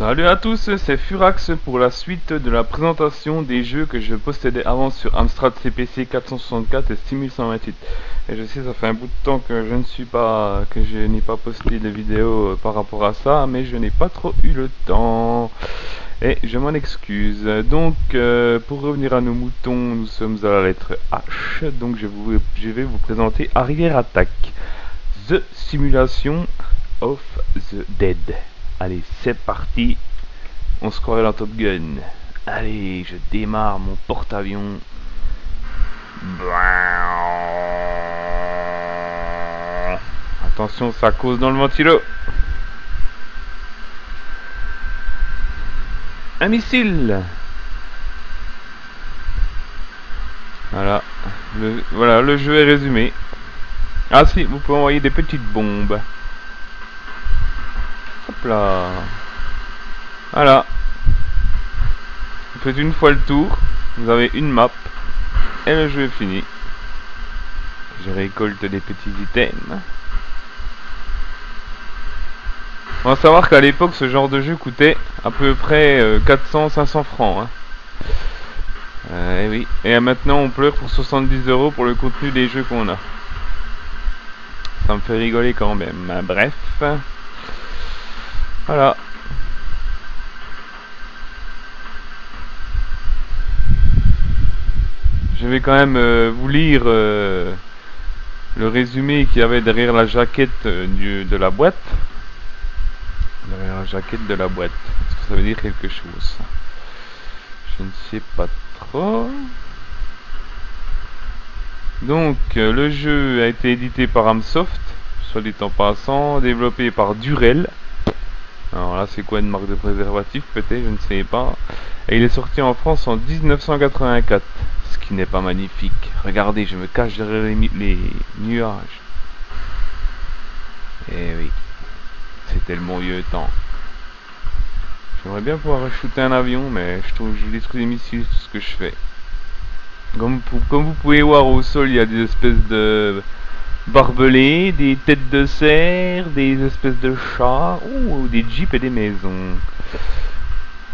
Salut à tous, c'est Furax pour la suite de la présentation des jeux que je possédais avant sur Amstrad CPC 464 et 6128. Et je sais, ça fait un bout de temps que je n'ai pas posté de vidéo par rapport à ça, mais je n'ai pas trop eu le temps. Et je m'en excuse. Donc, pour revenir à nos moutons, nous sommes à la lettre H. Donc, je vais vous présenter Arrière Attack, The Simulation of the Dead. Allez, c'est parti. On se croirait dans Top Gun. Allez, je démarre mon porte-avions. Attention, ça cause dans le ventilo. Un missile. Voilà, le jeu est résumé. Ah si, vous pouvez envoyer des petites bombes. Hop là. Voilà. Vous faites une fois le tour. Vous avez une map. Et le jeu est fini. Je récolte des petits items. On va savoir qu'à l'époque, ce genre de jeu coûtait à peu près 400-500 francs. Et oui. Et maintenant, on pleure pour 70 € pour le contenu des jeux qu'on a. Ça me fait rigoler quand même. Bref. Voilà. Je vais quand même vous lire le résumé qu'il y avait derrière la jaquette de la boîte. Derrière la jaquette de la boîte. Est-ce que ça veut dire quelque chose? Je ne sais pas trop. Donc, le jeu a été édité par Amsoft, soit dit en passant, développé par Durel. Alors là, c'est quoi, une marque de préservatif peut-être, je ne sais pas. Et il est sorti en France en 1984, ce qui n'est pas magnifique. Regardez, je me cache derrière les nuages. Eh oui, c'était le bon vieux temps. J'aimerais bien pouvoir shooter un avion, mais je trouve que je détruis des missiles, tout ce que je fais. Comme vous pouvez voir au sol, il y a des espèces de barbelés, des têtes de cerf, des espèces de chats, ou des jeeps et des maisons.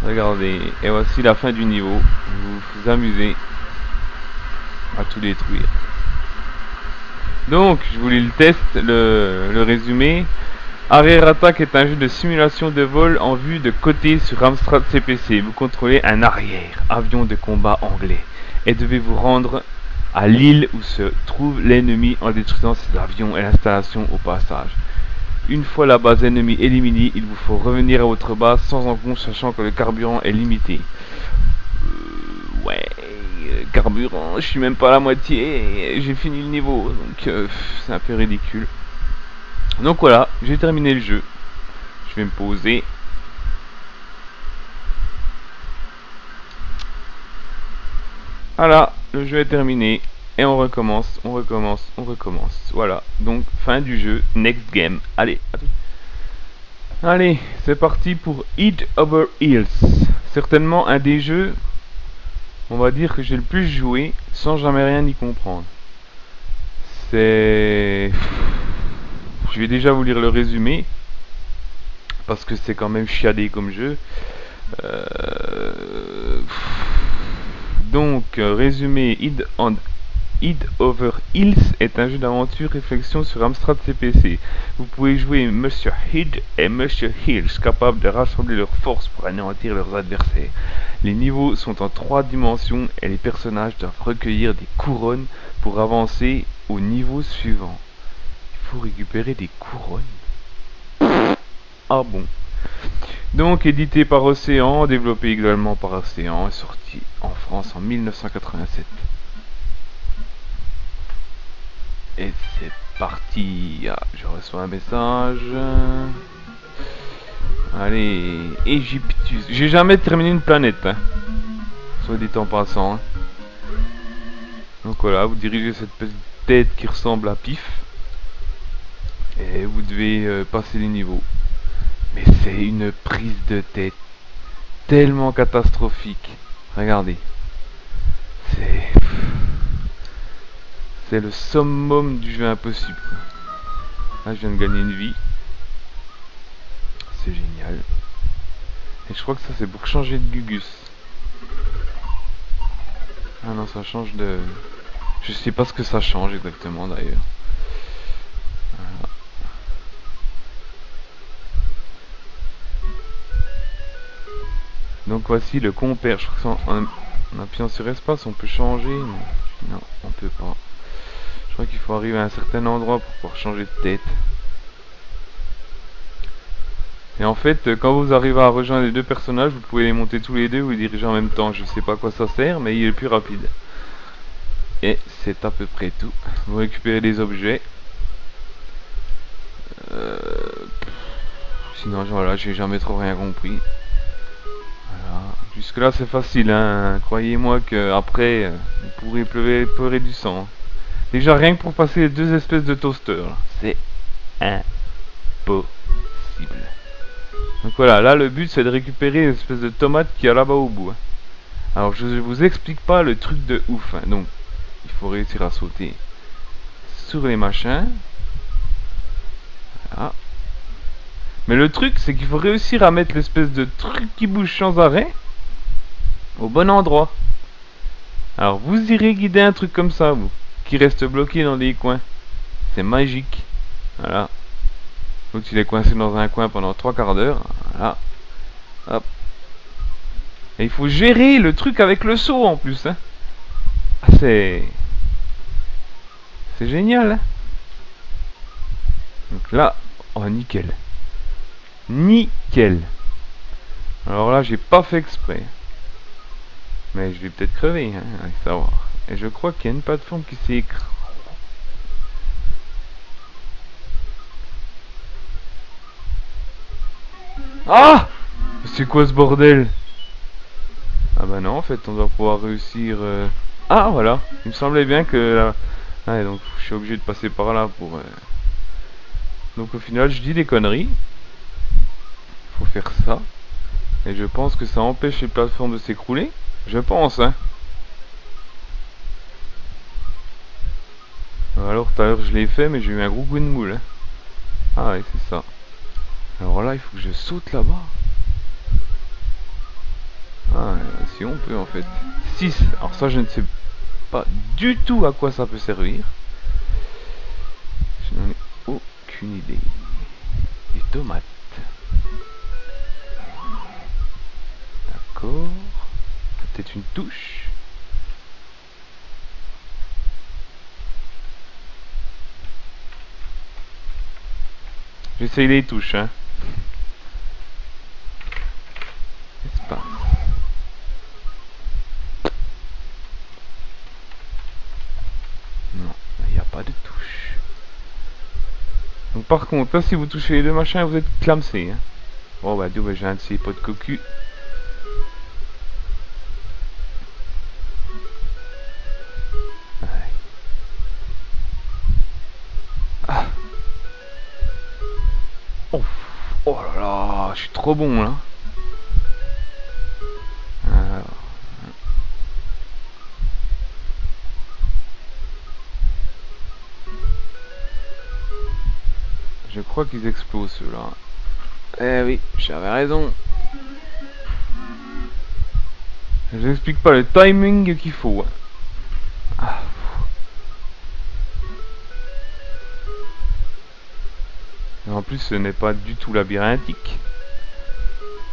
Regardez, et voici la fin du niveau. Vous vous amusez à tout détruire. Donc, je vous lis le test, le résumé. Arrière Attack est un jeu de simulation de vol en vue de côté sur Amstrad CPC. Vous contrôlez un arrière, avion de combat anglais, et devez vous rendre à l'île où se trouve l'ennemi en détruisant ses avions et l'installation au passage. Une fois la base ennemie éliminée, il vous faut revenir à votre base sans encombre, sachant que le carburant est limité. Carburant, je suis même pas à la moitié, j'ai fini le niveau, donc c'est un peu ridicule. Donc voilà, j'ai terminé le jeu. Je vais me poser. Voilà, le jeu est terminé. Et on recommence, on recommence, on recommence. Voilà, donc fin du jeu, next game. Allez, à tout. Allez, c'est parti pour Head Over Heels. Certainement un des jeux, on va dire, que j'ai le plus joué sans jamais rien y comprendre. Je vais déjà vous lire le résumé, parce que c'est quand même chiadé comme jeu. Donc, résumé, Head Over Heels est un jeu d'aventure réflexion sur Amstrad CPC. Vous pouvez jouer Monsieur Head et Monsieur Heels, capables de rassembler leurs forces pour anéantir leurs adversaires. Les niveaux sont en 3 dimensions et les personnages doivent recueillir des couronnes pour avancer au niveau suivant. Il faut récupérer des couronnes. Ah bon. Donc édité par Océan, développé également par Océan, sorti en France en 1987. Et c'est parti. Ah, je reçois un message. Allez, Egyptus. J'ai jamais terminé une planète, hein. Soit dit en passant. Hein. Donc voilà, vous dirigez cette petite tête qui ressemble à Pif. Et vous devez passer les niveaux. Mais c'est une prise de tête tellement catastrophique. Regardez. C'est le summum du jeu impossible. Là, je viens de gagner une vie. C'est génial. Et je crois que ça c'est pour changer de Gugus. Ah non, ça change de... Je sais pas ce que ça change exactement d'ailleurs. Voilà. Donc voici le compère. Je crois qu'en appuyant sur espace on peut changer. Mais... Non, on peut pas. Je crois qu'il faut arriver à un certain endroit pour pouvoir changer de tête. Et en fait, quand vous arrivez à rejoindre les deux personnages, vous pouvez les monter tous les deux ou les diriger en même temps. Je sais pas à quoi ça sert, mais il est plus rapide. Et c'est à peu près tout. Vous récupérez des objets. Euh... Sinon, voilà, j'ai jamais trop rien compris. Voilà. Jusque là, c'est facile, hein. Croyez-moi que après, vous pourrez pleurer du sang. Déjà, rien que pour passer les deux espèces de toasters, c'est impossible. Donc voilà, là le but c'est de récupérer une espèce de tomate qui est là-bas au bout. Hein. Alors je vous explique pas le truc de ouf. Hein. Donc il faut réussir à sauter sur les machins. Voilà. Mais le truc c'est qu'il faut réussir à mettre l'espèce de truc qui bouge sans arrêt au bon endroit. Alors vous irez guider un truc comme ça, vous, qui reste bloqué dans des coins. C'est magique. Voilà. Donc il est coincé dans un coin pendant 3/4 d'heure. Voilà. Hop. Et il faut gérer le truc avec le saut en plus. Hein. Ah, c'est génial. Hein. Donc là, oh nickel. Nickel. Alors là, j'ai pas fait exprès. Mais je vais peut-être crever, hein, à savoir. Et je crois qu'il y a une plateforme qui s'est écrasée. Ah! C'est quoi ce bordel? Ah bah non, en fait, on doit pouvoir réussir... Ah, voilà. Il me semblait bien que... Ah, donc, je suis obligé de passer par là pour... Donc, au final, je dis des conneries. Faut faire ça. Et je pense que ça empêche les plateformes de s'écrouler. Je pense, hein. Alors, tout à l'heure, je l'ai fait, mais j'ai eu un gros coup de moule. Hein. Ah, ouais, c'est ça. Alors là, il faut que je saute là-bas. Ah, si on peut, en fait. 6. Alors ça, je ne sais pas du tout à quoi ça peut servir. Je n'en ai aucune idée. Des tomates. D'accord. Peut-être une touche. J'essaye les touches, hein. Espace. Non, il n'y a pas de touche. Donc par contre, là, si vous touchez les deux machins, vous êtes clamsé, hein. Oh bah, j'ai un de ces potes cocu. Ah. Oh. Oh là là, je suis trop bon là. Alors. Je crois qu'ils explosent ceux-là. Eh oui, j'avais raison. Je vous explique pas le timing qu'il faut. Ah. Et en plus, ce n'est pas du tout labyrinthique.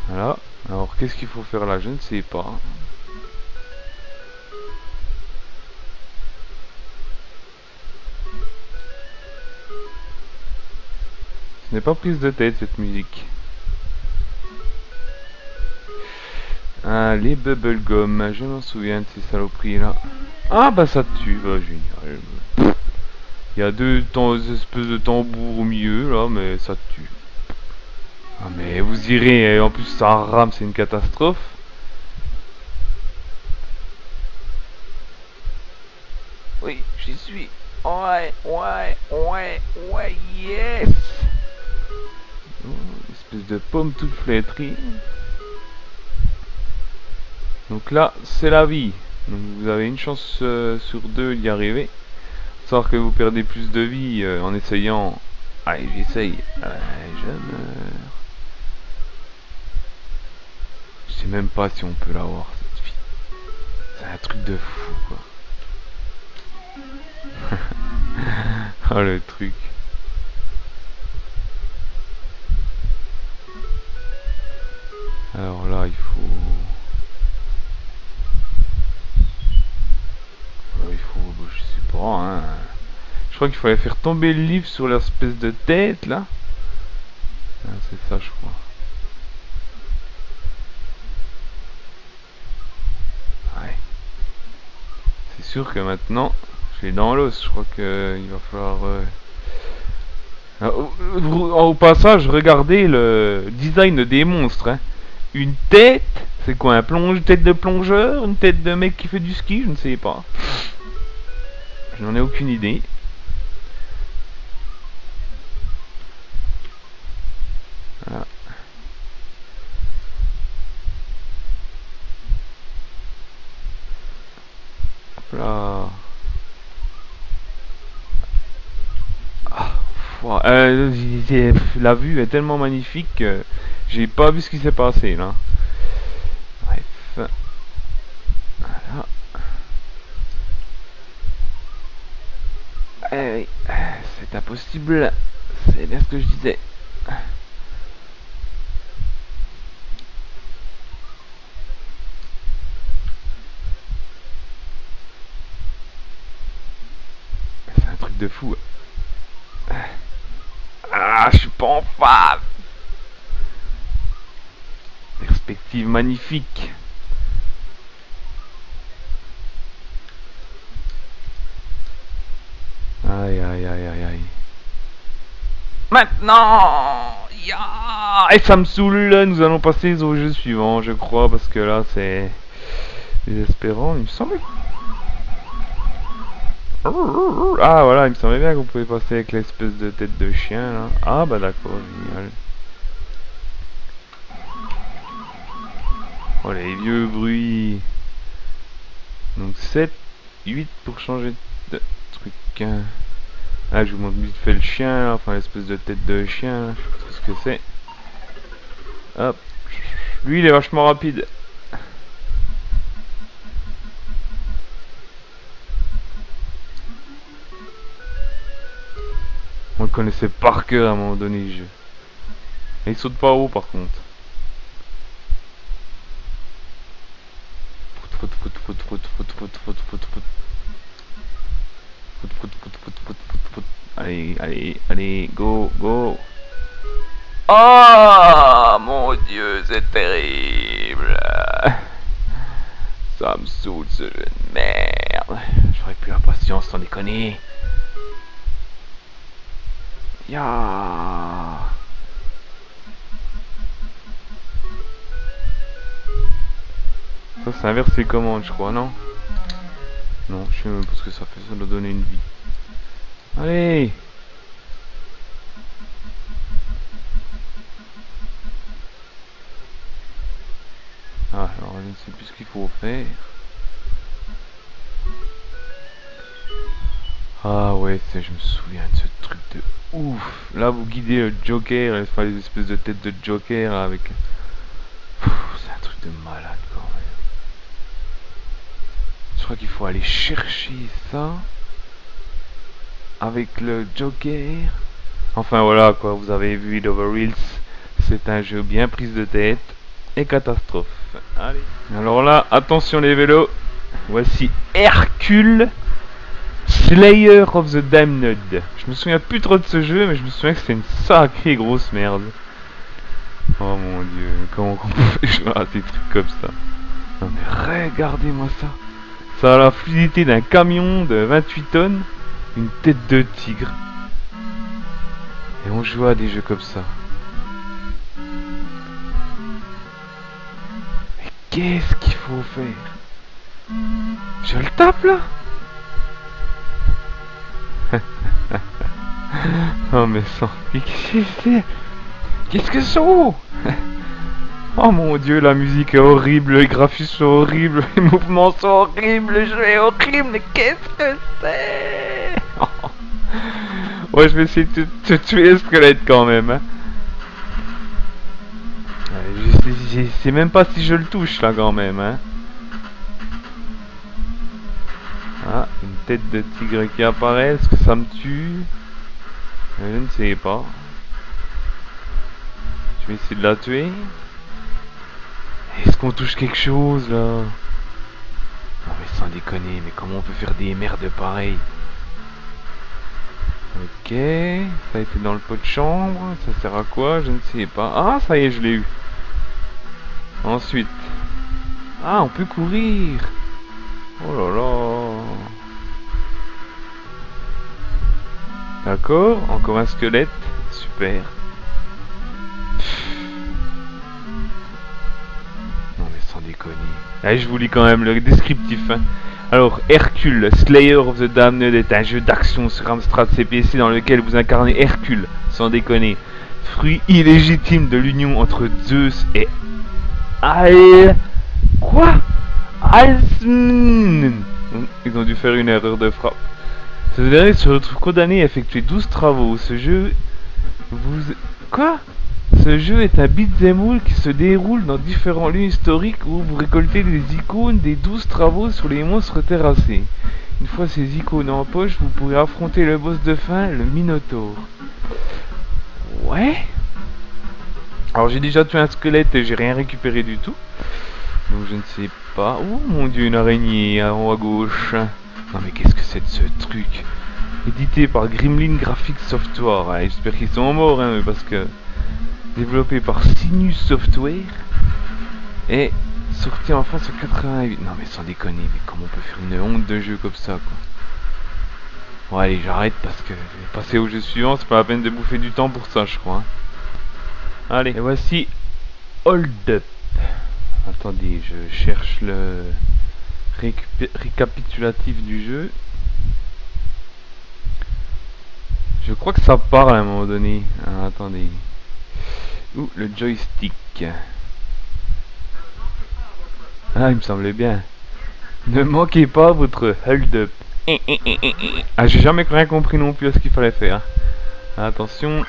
Voilà. Alors, qu'est-ce qu'il faut faire là? Je ne sais pas. Ce n'est pas prise de tête, cette musique. Ah, les bubblegum. Je m'en souviens de ces saloperies là. Ah, bah ça tue. Bah, génial. Il y a deux espèces de tambours au milieu là, mais ça tue. Ah, mais vous irez. En plus, ça rame, c'est une catastrophe. Oui, j'y suis. Ouais, yes. Oh, espèce de pomme toute flétrie. Donc là, c'est la vie. Donc vous avez une chance sur deux d'y arriver. Savoir que vous perdez plus de vie en essayant. Allez, j'essaye. Je meurs. sais même pas si on peut l'avoir cette fille. C'est un truc de fou quoi. Oh le truc. Alors là il faut... je sais pas hein. Je crois qu'il fallait faire tomber le livre sur l'espèce de tête là. Ah, c'est ça je crois. Ouais. C'est sûr que maintenant, je l'ai dans l'os. Je crois que il va falloir... Au passage, regardez le design des monstres. Hein. Une tête, c'est quoi tête de plongeur, une tête de mec qui fait du ski, je ne sais pas. Je n'en ai aucune idée. Voilà. Hop là. La vue est tellement magnifique que j'ai pas vu ce qui s'est passé là. Bref. Voilà. Oui, c'est impossible. C'est bien ce que je disais. C'est un truc de fou. Ah, je suis pas en phase. Perspective magnifique. Aïe aïe aïe aïe aïe. Maintenant Et ça me saoule, nous allons passer au jeu suivant, je crois, parce que là c'est désespérant, il me semble. Ah voilà, il me semblait bien qu'on pouvait passer avec l'espèce de tête de chien là. Ah bah d'accord, génial. Oh les vieux bruits. Donc 7, 8 pour changer de truc. Là je vous montre vite fait le chien là, enfin l'espèce de tête de chien là. Je sais pas trop ce que c'est. Hop. Lui il est vachement rapide. On le connaissait par cœur à un moment donné le jeu. Et il saute pas haut par contre. Allez, allez, allez, go, go. Ah, mon Dieu, c'est terrible. Ça me saoule ce jeu de merde. J'aurais plus la patience sans déconner. Ya. Ça c'est inverse les commandes je crois, non? Non, je sais même pas ce que ça fait, ça doit donner une vie. Allez! Ah, alors je ne sais plus ce qu'il faut faire. Ah ouais, je me souviens de ce truc de ouf. Là vous guidez le Joker, enfin les espèces de têtes de Joker là, avec... C'est un truc de malade quand même. Je crois qu'il faut aller chercher ça avec le Joker. Enfin voilà quoi, vous avez vu Overreels, c'est un jeu bien prise de tête et catastrophe. Allez. Alors là, attention les vélos, voici Hercule Slayer of the Damned. Je me souviens plus trop de ce jeu, mais je me souviens que c'était une sacrée grosse merde. Oh mon dieu, comment on peut jouer à des trucs comme ça? Non mais regardez-moi ça. Ça a la fluidité d'un camion de 28 tonnes, une tête de tigre. Et on joue à des jeux comme ça. Mais qu'est-ce qu'il faut faire? Je le tape là? Oh mais sans... Qu'est-ce que c'est? Oh mon dieu, la musique est horrible, les graphismes sont horribles, les mouvements sont horribles, le jeu est horrible, mais qu'est-ce que c'est? Ouais, je vais essayer de te tuer le squelette quand même. Hein. Allez, je sais même pas si je le touche là quand même, hein. Ah, une tête de tigre qui apparaît, est-ce que ça me tue? Je ne sais pas. Je vais essayer de la tuer. Est-ce qu'on touche quelque chose là? Non mais sans déconner, mais comment on peut faire des merdes pareilles? Ok, ça a été dans le pot de chambre, ça sert à quoi? Je ne sais pas. Ah, ça y est, je l'ai eu. Ensuite. Ah, on peut courir. Oh là là. D'accord, encore un squelette. Super. Non mais sans déconner. Allez, je vous lis quand même le descriptif. Hein. Alors, Hercule, Slayer of the Damned est un jeu d'action sur Amstrad CPC dans lequel vous incarnez Hercule, sans déconner. Fruit illégitime de l'union entre Zeus et Quoi? Ils ont dû faire une erreur de frappe. Ce dernier se retrouve condamné à effectuer 12 travaux. Ce jeu... Quoi? Ce jeu est un beat'em all qui se déroule dans différents lieux historiques où vous récoltez des icônes des 12 travaux sur les monstres terrassés. Une fois ces icônes en poche, vous pourrez affronter le boss de fin, le Minotaure. Ouais. Alors j'ai déjà tué un squelette et j'ai rien récupéré du tout. Donc je ne sais pas. Oh mon dieu, une araignée en haut à gauche. Non mais qu'est-ce que c'est de ce truc? Édité par Gremlin Graphics Software. Ah, j'espère qu'ils sont morts, hein, parce que... Développé par Sinus Software. Et sorti en France en 88. Non mais sans déconner, mais comment on peut faire une honte de jeu comme ça, quoi. Bon allez, j'arrête parce que je vais passer au jeu suivant. C'est pas la peine de bouffer du temps pour ça, je crois. Hein. Allez, et voici Hold Up. Attendez, je cherche le récapitulatif du jeu. Je crois que ça parle à un moment donné. Ah, attendez. Ouh, le joystick. Ah, il me semblait bien. Ne manquez pas votre hold up. Ah, j'ai jamais rien compris non plus à ce qu'il fallait faire. Attention.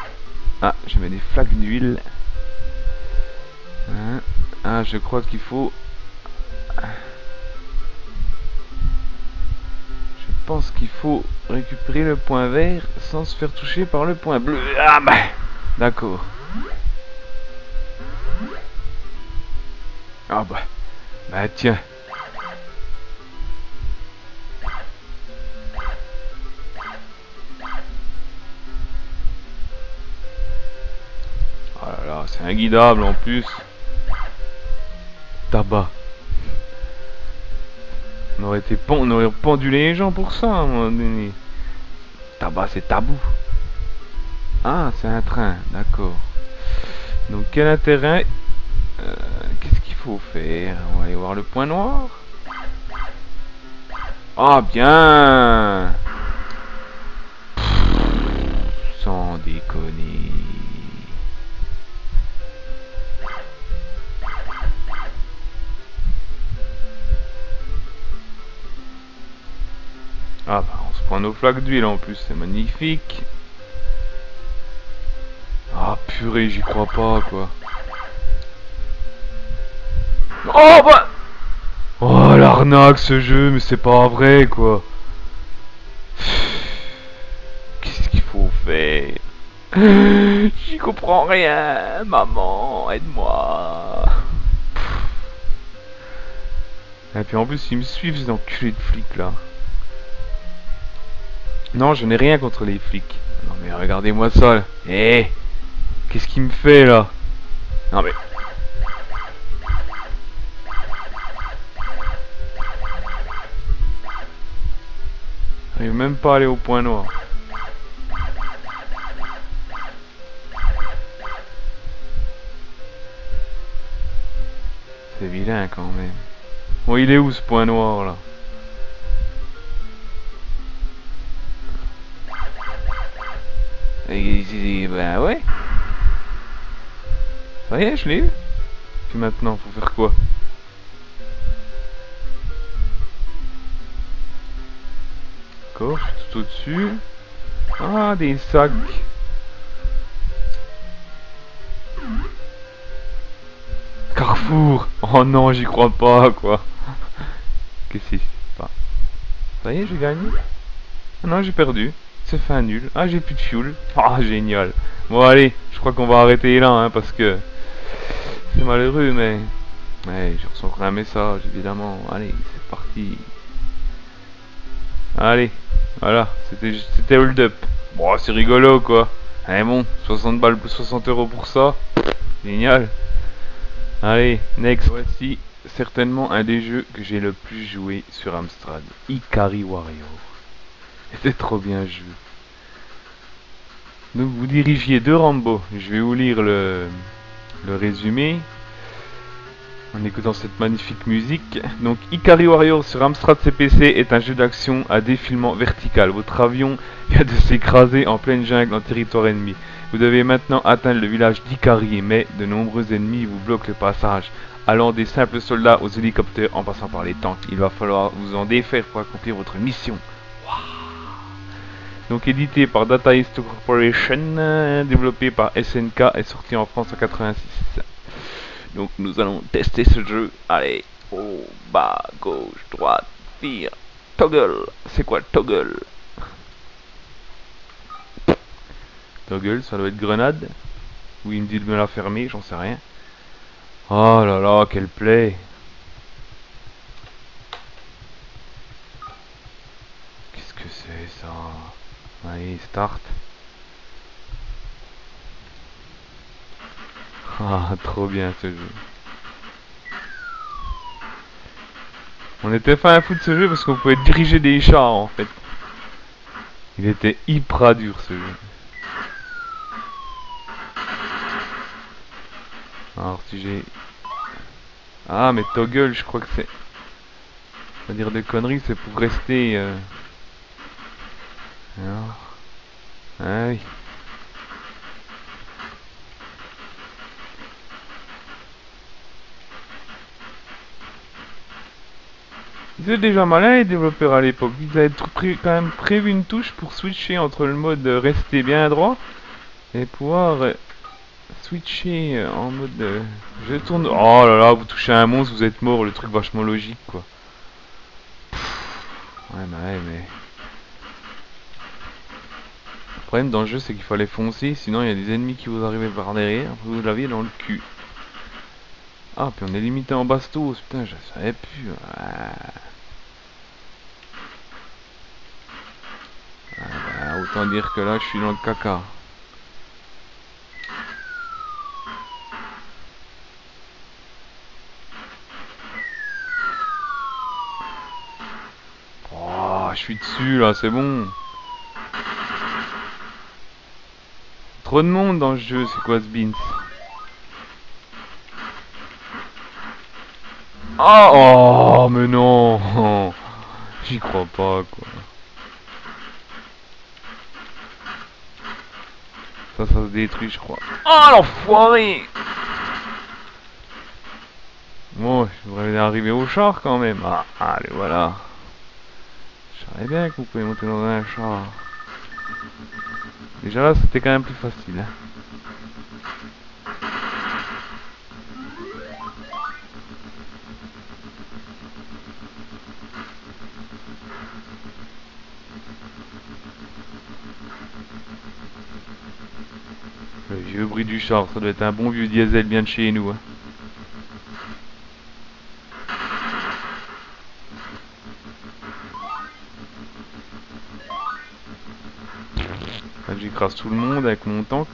Ah, je mets des flaques d'huile. Ah, je crois qu'il faut... Je pense qu'il faut récupérer le point vert sans se faire toucher par le point bleu. Ah bah, d'accord. Ah bah tiens. Oh là là, c'est inguidable en plus. Tabac. On aurait pendu les gens pour ça à un moment donné. Tabac, c'est tabou. Ah, c'est un train, d'accord. Donc quel intérêt? Qu'est-ce qu'il faut faire? On va aller voir le point noir. Ah bien. Sans déconner. Ah bah on se prend nos flaques d'huile en plus, c'est magnifique. Ah purée, j'y crois pas quoi. Oh bah. Oh l'arnaque ce jeu, mais c'est pas vrai quoi. Qu'est-ce qu'il faut faire? J'y comprends rien, maman, aide-moi. Et puis en plus ils me suivent ces enculés de flics là. Non, je n'ai rien contre les flics. Non mais regardez-moi ça. Eh, qu'est-ce qu'il me fait là? Non mais... J'arrive même pas à aller au point noir. C'est vilain quand même. Bon, il est où ce point noir là? Ben ouais. Ça y est, je l'ai eu. Puis maintenant, faut faire quoi? D'accord, je suis tout au-dessus. Ah, des sacs. four. Oh non, j'y crois pas, quoi. Qu'est-ce que c'est pas? Ça y est, j'ai gagné? Ah non, j'ai perdu. C'est fin nul. Ah, j'ai plus de fuel. Ah, génial. Bon, allez, je crois qu'on va arrêter là, hein, parce que c'est malheureux, mais... Ouais, je reçois encore un message, évidemment. Allez, c'est parti. Allez, voilà, c'était hold up. Bon, c'est rigolo, quoi. Allez, bon, 60 balles, 60 euros pour ça. Génial. Allez, next. Voici certainement un des jeux que j'ai le plus joué sur Amstrad. Ikari Warrior. C'était trop bien joué. Donc vous dirigiez deux Rambo. Je vais vous lire le résumé en écoutant cette magnifique musique. Donc Ikari Warrior sur Amstrad CPC est un jeu d'action à défilement vertical. Votre avion vient de s'écraser en pleine jungle en territoire ennemi. Vous devez maintenant atteindre le village d'Ikari, mais de nombreux ennemis vous bloquent le passage. Allant des simples soldats aux hélicoptères en passant par les tanks. Il va falloir vous en défaire pour accomplir votre mission. Donc édité par Data East Corporation, développé par SNK et sorti en France en 86. Donc nous allons tester ce jeu. Allez, haut, bas, gauche, droite, tir, toggle. C'est quoi toggle? Toggle, ça doit être grenade. Ou il me dit de me la fermer, j'en sais rien. Oh là là, quel play. Qu'est-ce que c'est ça? Allez, start. Ah, trop bien ce jeu. On était pas un fou de ce jeu parce qu'on pouvait diriger des chars en fait. Il était hyper dur ce jeu. Alors si j'ai... Ah mais toggle je crois que c'est... Pas dire des conneries, c'est pour rester... Alors... Ah oui. Ils étaient déjà malins les développeurs à l'époque. Ils avaient quand même prévu une touche pour switcher entre le mode rester bien droit et pouvoir switcher en mode je tourne. Oh là là, vous touchez un monstre, vous êtes mort, le truc vachement logique quoi. Ouais mais le problème dans le jeu c'est qu'il fallait foncer, sinon il y a des ennemis qui vous arrivaient par derrière, vous l'aviez dans le cul. Ah puis on est limité en bastos, putain je savais plus. Ah, autant dire que là je suis dans le caca. Oh, je suis dessus là, c'est bon. Trop de monde dans ce jeu, c'est quoi ce beans? Oh, mais non. J'y crois pas quoi. Ça se détruit je crois. Oh l'enfoiré. Bon, je voudrais arriver au char quand même. Ah, allez voilà. Je savais bien que vous pouvez monter dans un char. Déjà là c'était quand même plus facile hein. Le vieux bruit du char, ça doit être un bon vieux diesel bien de chez nous hein. Là j'écrase tout le monde avec mon tank.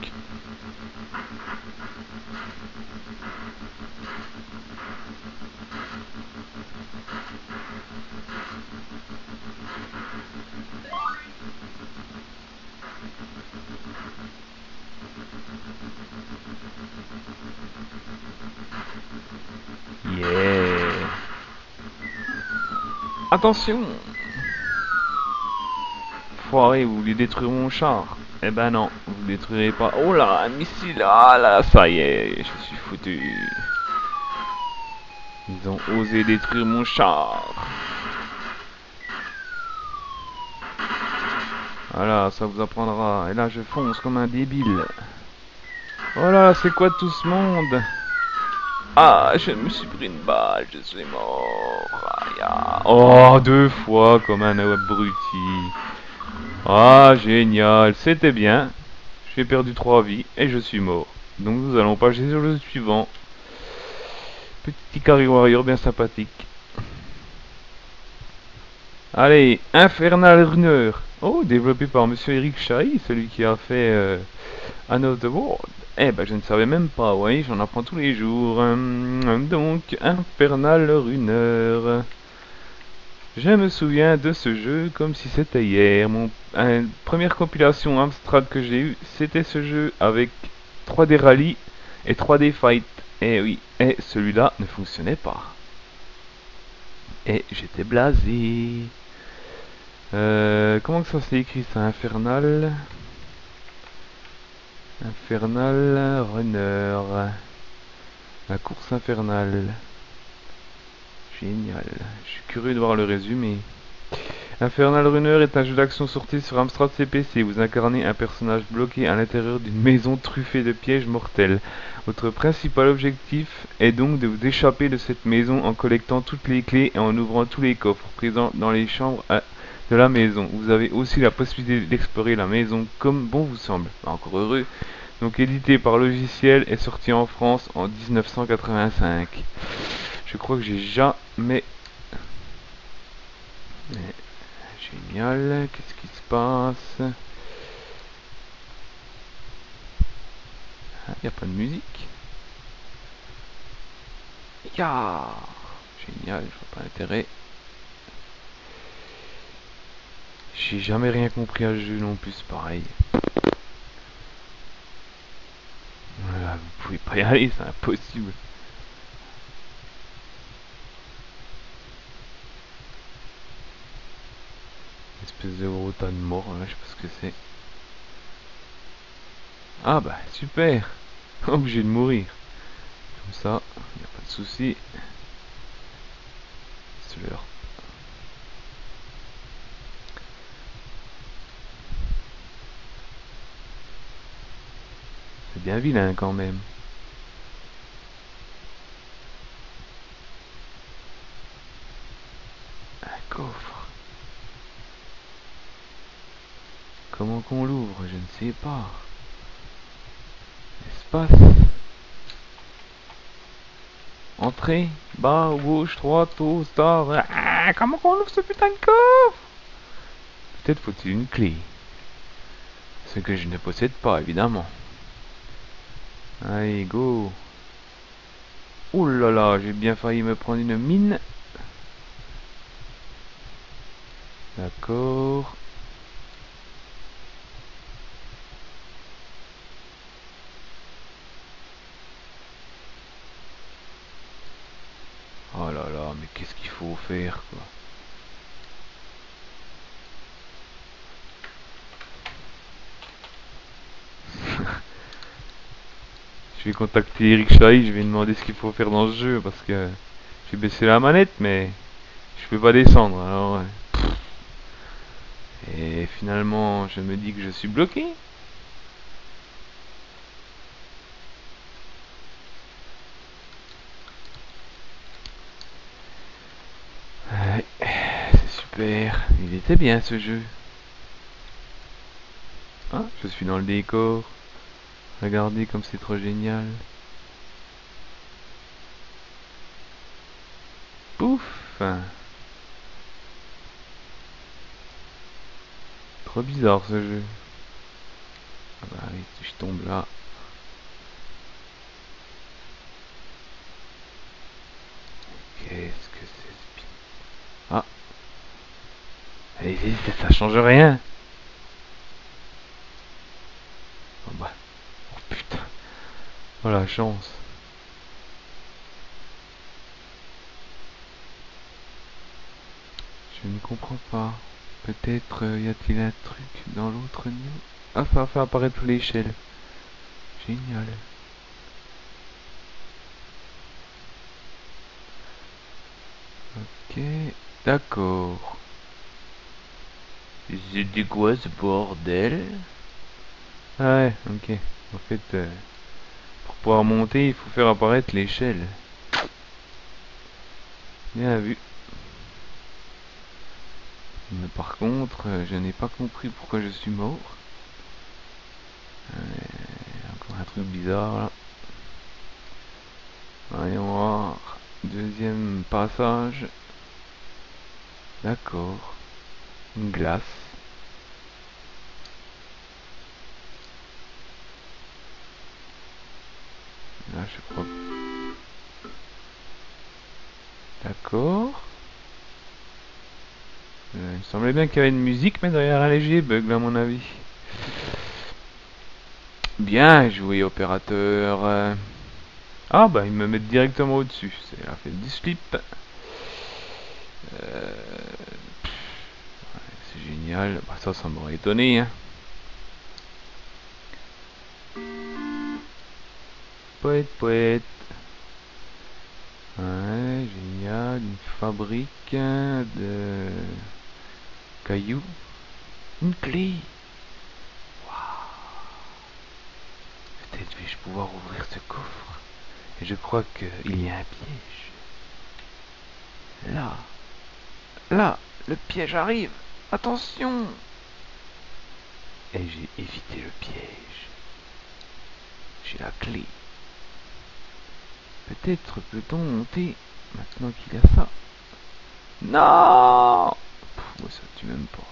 Yeah. Attention. Foiré, vous voulez détruire mon char? Eh ben non, vous le détruirez pas. Oh là, un missile, ah là, ça y est, je suis foutu. Ils ont osé détruire mon char. Voilà, ça vous apprendra. Et là, je fonce comme un débile. Oh là, c'est quoi tout ce monde? Ah, je me suis pris une balle, je suis mort. Aïe, ah. Oh, 2 fois comme un abruti. Ah, génial, c'était bien. J'ai perdu 3 vies et je suis mort. Donc nous allons passer sur le suivant. Petit carry warrior bien sympathique. Allez, Infernal Runner. Oh, développé par Monsieur Eric Chahi, celui qui a fait Another World. Eh ben, je ne savais même pas, oui, j'en apprends tous les jours. Donc, Infernal Runner. Je me souviens de ce jeu comme si c'était hier. Première compilation Amstrad que j'ai eue, c'était ce jeu avec 3D Rally et 3D Fight. Eh oui, et celui-là ne fonctionnait pas. Et j'étais blasé. Comment que ça s'est écrit ça? Infernal. Infernal Runner. La course infernale. Génial. Je suis curieux de voir le résumé. Infernal Runner est un jeu d'action sorti sur Amstrad CPC. Vous incarnez un personnage bloqué à l'intérieur d'une maison truffée de pièges mortels. Votre principal objectif est donc de vous échapper de cette maison en collectant toutes les clés et en ouvrant tous les coffres présents dans les chambres de la maison. Vous avez aussi la possibilité d'explorer la maison comme bon vous semble. Encore heureux. Donc édité par Logiciel et sorti en France en 1985. Je crois que j'ai jamais... Génial, qu'est-ce qui se passe? Il n'y a pas de musique. Ya. Génial, je vois pas l'intérêt. J'ai jamais rien compris à ce jeu non plus, pareil. Voilà, vous pouvez pas y aller, c'est impossible. Espèce de gros tas de morts, là, je sais pas ce que c'est. Ah bah, super. Obligé de mourir. Comme ça, y a pas de souci. C'est l'heure. C'est bien vilain quand même. Un coffre. Comment qu'on l'ouvre? Je ne sais pas. Espace. Entrée. Bas, gauche, droite, haut, star. Ah, comment qu'on ouvre ce putain de coffre? Peut-être faut-il une clé. Ce que je ne possède pas, évidemment. Allez, go. Ouh là là, j'ai bien failli me prendre une mine. D'accord. Oh là là, mais qu'est-ce qu'il faut faire, quoi? Je vais contacter Eric Chahi, je vais demander ce qu'il faut faire dans ce jeu, parce que j'ai baissé la manette, mais je peux pas descendre, alors... Et finalement, je me dis que je suis bloqué. Ouais, c'est super. Il était bien ce jeu. Ah, je suis dans le décor. Regardez comme c'est trop génial. Pouf! Trop bizarre ce jeu. Ah bah oui, si je tombe là. Qu'est-ce que c'est ce... Ah! Allez-y, ça change rien. Oh bah. Oh putain. Oh la chance. Je ne comprends pas. Peut-être y a-t-il un truc dans l'autre niveau. Ah, ça va faire apparaître l'échelle. Génial. Ok, d'accord. C'était quoi ce bordel? Ah ouais, ok. En fait, pouvoir monter, il faut faire apparaître l'échelle. Bien vu. Mais par contre, je n'ai pas compris pourquoi je suis mort. Encore un truc bizarre là. Voyons voir. Deuxième passage. D'accord. Une glace. Là, je crois. D'accord. Il me semblait bien qu'il y avait une musique, mais derrière un léger bug, à mon avis. Bien joué, opérateur. Ah, bah, ils me mettent directement au-dessus. C'est la fête du slip. C'est génial. Bah, ça m'aurait étonné, hein. Poète, poète. Ouais, génial. Une fabrique de cailloux. Une clé. Peut-être vais-je pouvoir ouvrir ce coffre. Et je crois qu'il y a un piège. Là. Là. Le piège arrive. Attention. Et j'ai évité le piège. J'ai la clé. Peut-être peut-on monter maintenant qu'il y a ça. Non. Moi ça tu m'aimes pas.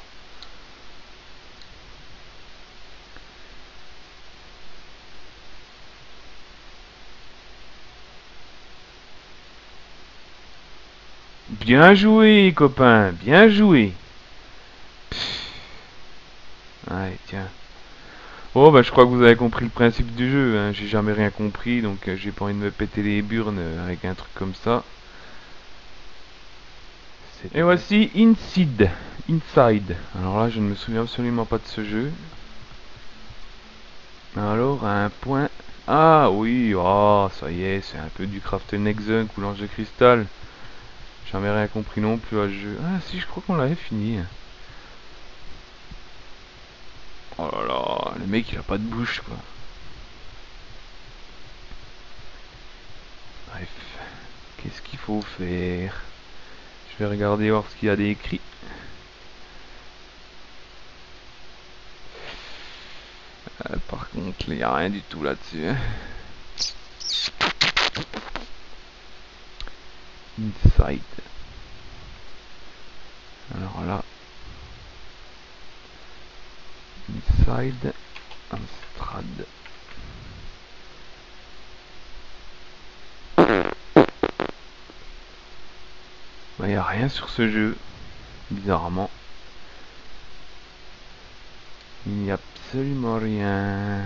Bien joué, copain, bien joué. Ouais, tiens. Oh, bah je crois que vous avez compris le principe du jeu, hein. J'ai jamais rien compris, donc j'ai pas envie de me péter les burnes avec un truc comme ça. Et voici Inside. Inside. Alors là, je ne me souviens absolument pas de ce jeu. Alors, un point. Ah oui, oh, ça y est, c'est un peu du Crafted Exunk ou l'Ange de Cristal. Jamais rien compris non plus à ce jeu. Ah si, je crois qu'on l'avait fini. Oh là là, le mec il a pas de bouche quoi. Bref, qu'est-ce qu'il faut faire? Je vais regarder voir ce qu'il y a d'écrit. Par contre, il n'y a rien du tout là-dessus. Inside. Alors là, Inside Amstrad. Il n'y a rien sur ce jeu, bizarrement. Il n'y a absolument rien.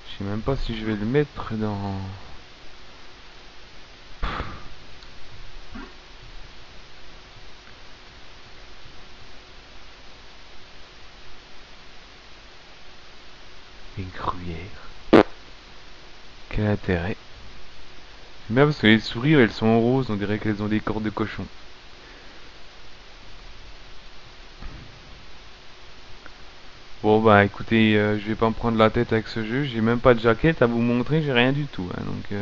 Je sais même pas si je vais le mettre dans... Une gruyère. Quel intérêt? C'est bien parce que les souris elles sont roses, on dirait qu'elles ont des corps de cochon. Bon bah écoutez, je vais pas me prendre la tête avec ce jeu, j'ai même pas de jaquette à vous montrer, j'ai rien du tout, hein, donc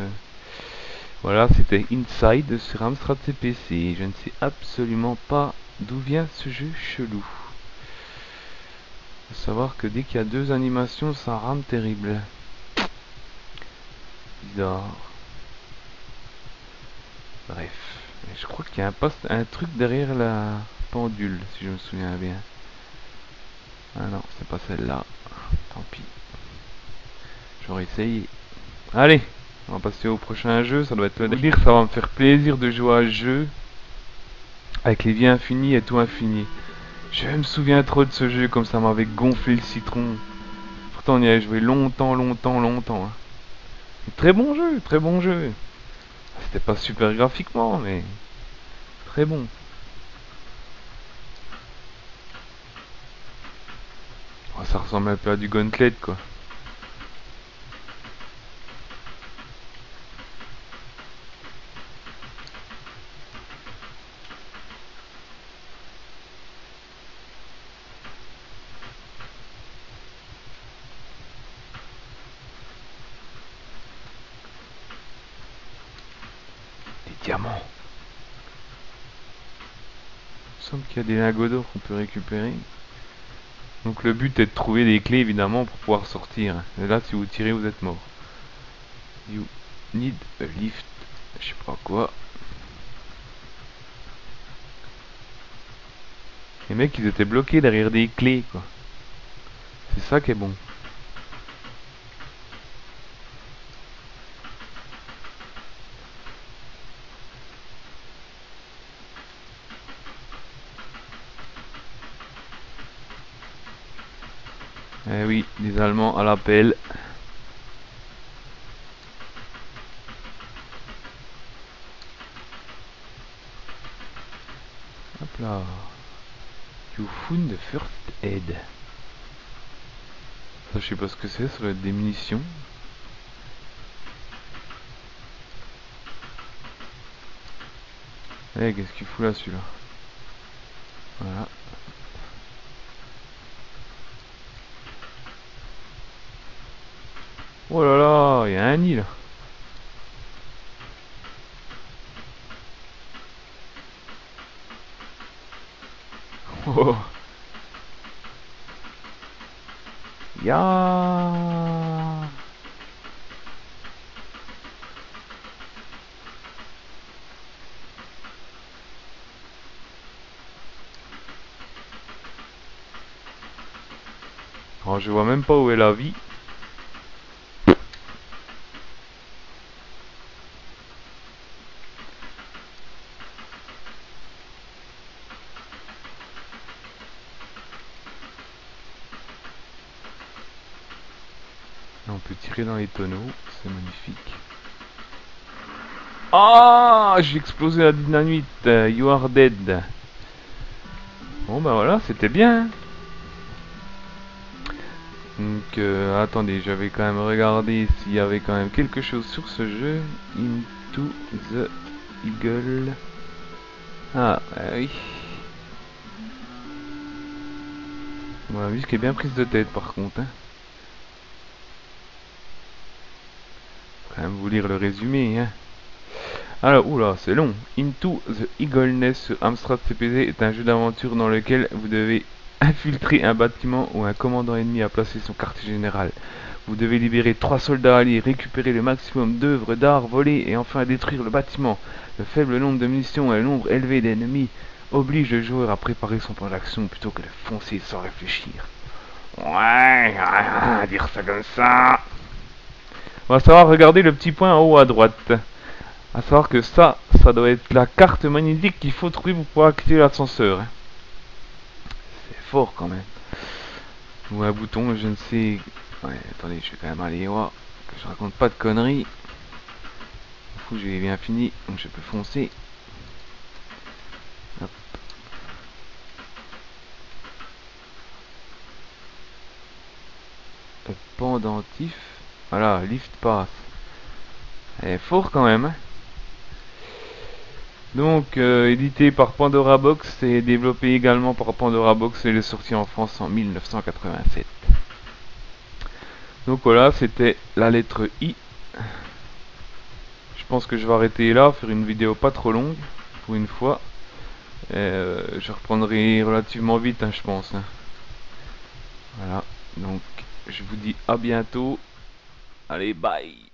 voilà, c'était Inside sur Amstrad CPC. Je ne sais absolument pas d'où vient ce jeu chelou. Faut savoir que dès qu'il y a deux animations, ça rame terrible. Bizarre. Bref, je crois qu'il y a un truc derrière la pendule, si je me souviens bien. Ah non, c'est pas celle-là. Tant pis. J'aurais essayé. Allez, on va passer au prochain jeu. Ça doit être le délire. Ça va me faire plaisir de jouer à ce jeu avec les vies infinies et tout infini. Je me souviens trop de ce jeu, comme ça m'avait gonflé le citron. Pourtant on y a joué longtemps, longtemps, longtemps, hein. Très bon jeu, très bon jeu. C'était pas super graphiquement, mais très bon. Oh, ça ressemble un peu à du Gauntlet quoi. diamants. Il me semble qu'il y a des lingots d'or qu'on peut récupérer. Donc le but est de trouver des clés évidemment pour pouvoir sortir. Et là si vous tirez vous êtes mort. You need a lift. Je sais pas quoi. Les mecs ils étaient bloqués derrière des clés quoi. C'est ça qui est bon. Eh oui, les Allemands à l'appel. Hop là. You found the first aid. Ça je sais pas ce que c'est, ça doit être des munitions. Eh qu'est-ce qu'il fout là celui-là? Voilà. Oh là là, il y a un nid là. Oh. Ya. Alors je vois même pas où est la vie. On peut tirer dans les tonneaux, c'est magnifique. Ah, j'ai explosé la dynamite. You are dead. Bon bah voilà, c'était bien. Donc attendez, j'avais quand même regardé s'il y avait quand même quelque chose sur ce jeu. Into the Eagle. Ah oui. Bon, la musique est bien prise de tête par contre. Hein. Faut quand même vous lire le résumé. Hein. Alors, oula, c'est long. Into the Eagle Nest sur Amstrad CPC est un jeu d'aventure dans lequel vous devez infiltrer un bâtiment où un commandant ennemi a placé son quartier général. Vous devez libérer 3 soldats alliés, récupérer le maximum d'œuvres d'art volées et enfin détruire le bâtiment. Le faible nombre de munitions et le nombre élevé d'ennemis oblige le joueur à préparer son plan d'action plutôt que de foncer sans réfléchir. Ouais, à dire ça comme ça. On va savoir regarder le petit point en haut à droite. À savoir que ça doit être la carte magnétique qu'il faut trouver pour pouvoir activer l'ascenseur. Hein. C'est fort quand même. Ou un bouton, je ne sais. Ouais, attendez, je vais quand même aller voir que je raconte pas de conneries. Du coup, j'ai bien fini, donc je peux foncer. Hop. Le pendentif. Voilà, lift pass. Elle est fort quand même. Hein. Donc, édité par Pandora Box et développé également par Pandora Box et il est sorti en France en 1987. Donc voilà, c'était la lettre I. Je pense que je vais arrêter là, faire une vidéo pas trop longue, pour une fois. Je reprendrai relativement vite, hein, je pense. Hein. Voilà, donc je vous dis à bientôt. Allez, bye!